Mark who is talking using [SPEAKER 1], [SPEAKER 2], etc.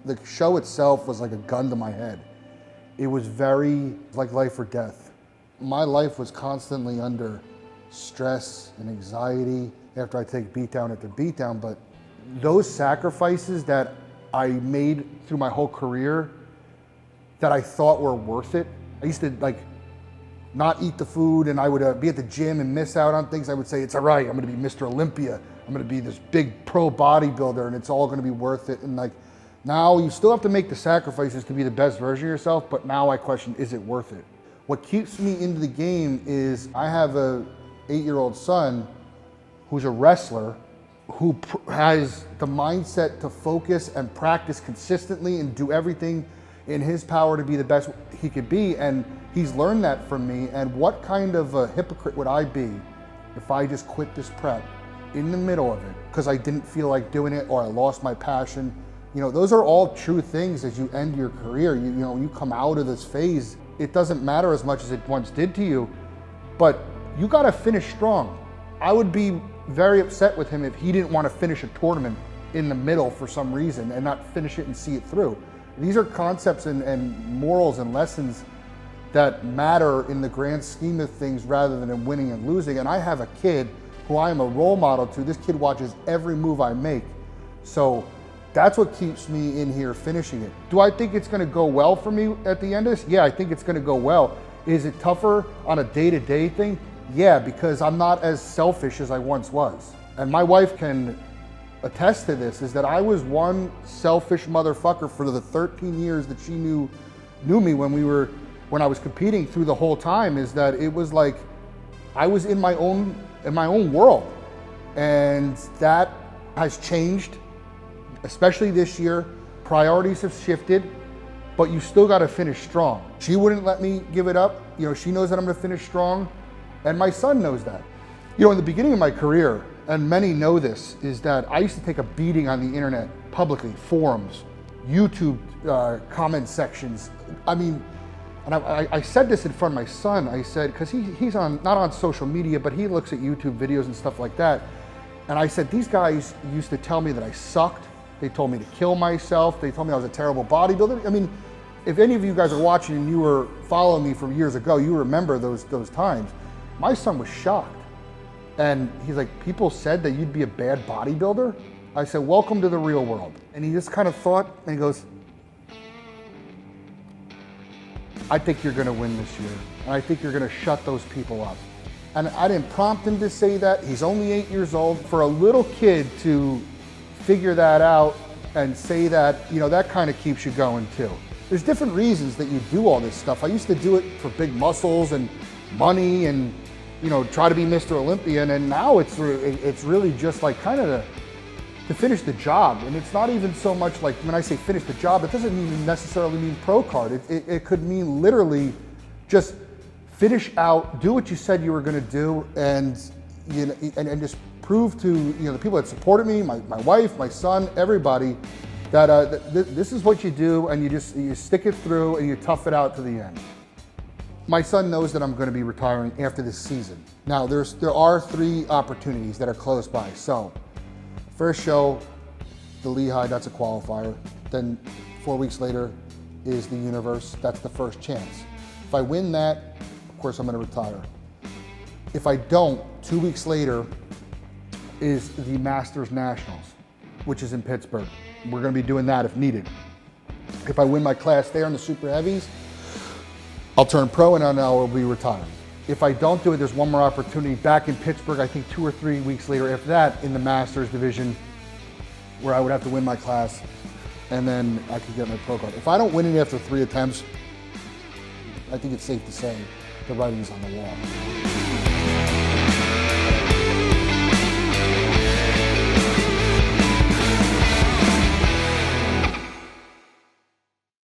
[SPEAKER 1] The show itself was like a gun to my head. It was very like life or death. My life was constantly under stress and anxiety after I take beatdown after beatdown, but those sacrifices that I made through my whole career that I thought were worth it. I used to like not eat the food, and I would be at the gym and miss out on things. I would say, it's all right, I'm gonna be Mr. Olympia. I'm gonna be this big pro bodybuilder and it's all gonna be worth it. And like, now you still have to make the sacrifices to be the best version of yourself, but now I question, is it worth it? What keeps me into the game is I have a 8-year-old son who's a wrestler who has the mindset to focus and practice consistently and do everything in his power to be the best he could be. And he's learned that from me. And what kind of a hypocrite would I be if I just quit this prep in the middle of it because I didn't feel like doing it or I lost my passion? You know, those are all true things as you end your career. You know, when you come out of this phase, it doesn't matter as much as it once did to you, but you gotta finish strong. I would be very upset with him if he didn't want to finish a tournament in the middle for some reason and not finish it and see it through. These are concepts and morals and lessons that matter in the grand scheme of things rather than in winning and losing. And I have a kid who I am a role model to. This kid watches every move I make. So that's what keeps me in here finishing it. Do I think it's gonna go well for me at the end of this? Yeah, I think it's gonna go well. Is it tougher on a day-to-day thing? Yeah, because I'm not as selfish as I once was. And my wife can attest to this, is that I was one selfish motherfucker for the 13 years that she knew me when I was competing through the whole time, is that it was like I was in my own world. And that has changed, especially this year. Priorities have shifted, but you still got to finish strong. She wouldn't let me give it up. You know, she knows that I'm going to finish strong, and my son knows that. You know, in the beginning of my career, and many know this, is that I used to take a beating on the internet publicly, forums, YouTube comment sections. I mean, and I said this in front of my son. I said, because he's not on social media, but he looks at YouTube videos and stuff like that. And I said, these guys used to tell me that I sucked. They told me to kill myself. They told me I was a terrible bodybuilder. I mean, if any of you guys are watching and you were following me from years ago, you remember those times. My son was shocked. And he's like, people said that you'd be a bad bodybuilder? I said, welcome to the real world. And he just kind of thought, and he goes, I think you're gonna win this year. And I think you're gonna shut those people up. And I didn't prompt him to say that. He's only 8 years old. For a little kid to figure that out and say that, you know, that kind of keeps you going too. There's different reasons that you do all this stuff. I used to do it for big muscles and money and, you know, try to be Mr. Olympian. And now it's really just like kind of to finish the job. And it's not even so much like, when I say finish the job, it doesn't even necessarily mean pro card. It could mean literally just finish out, do what you said you were gonna do, and, you know, and just prove to, you know, the people that supported me, my wife, my son, everybody, that this is what you do, and you stick it through and you tough it out to the end. My son knows that I'm going to be retiring after this season. Now, there are 3 opportunities that are close by. So, first show, the Lehigh, that's a qualifier. Then 4 weeks later is the Universe. That's the first chance. If I win that, of course, I'm going to retire. If I don't, 2 weeks later is the Masters Nationals, which is in Pittsburgh. We're going to be doing that if needed. If I win my class there in the super heavies, I'll turn pro and then I will be retired. If I don't do it, there's one more opportunity back in Pittsburgh, I think 2 or 3 weeks later after that, in the Masters division, where I would have to win my class, and then I could get my pro card. If I don't win it after 3 attempts, I think it's safe to say the writing's on the wall.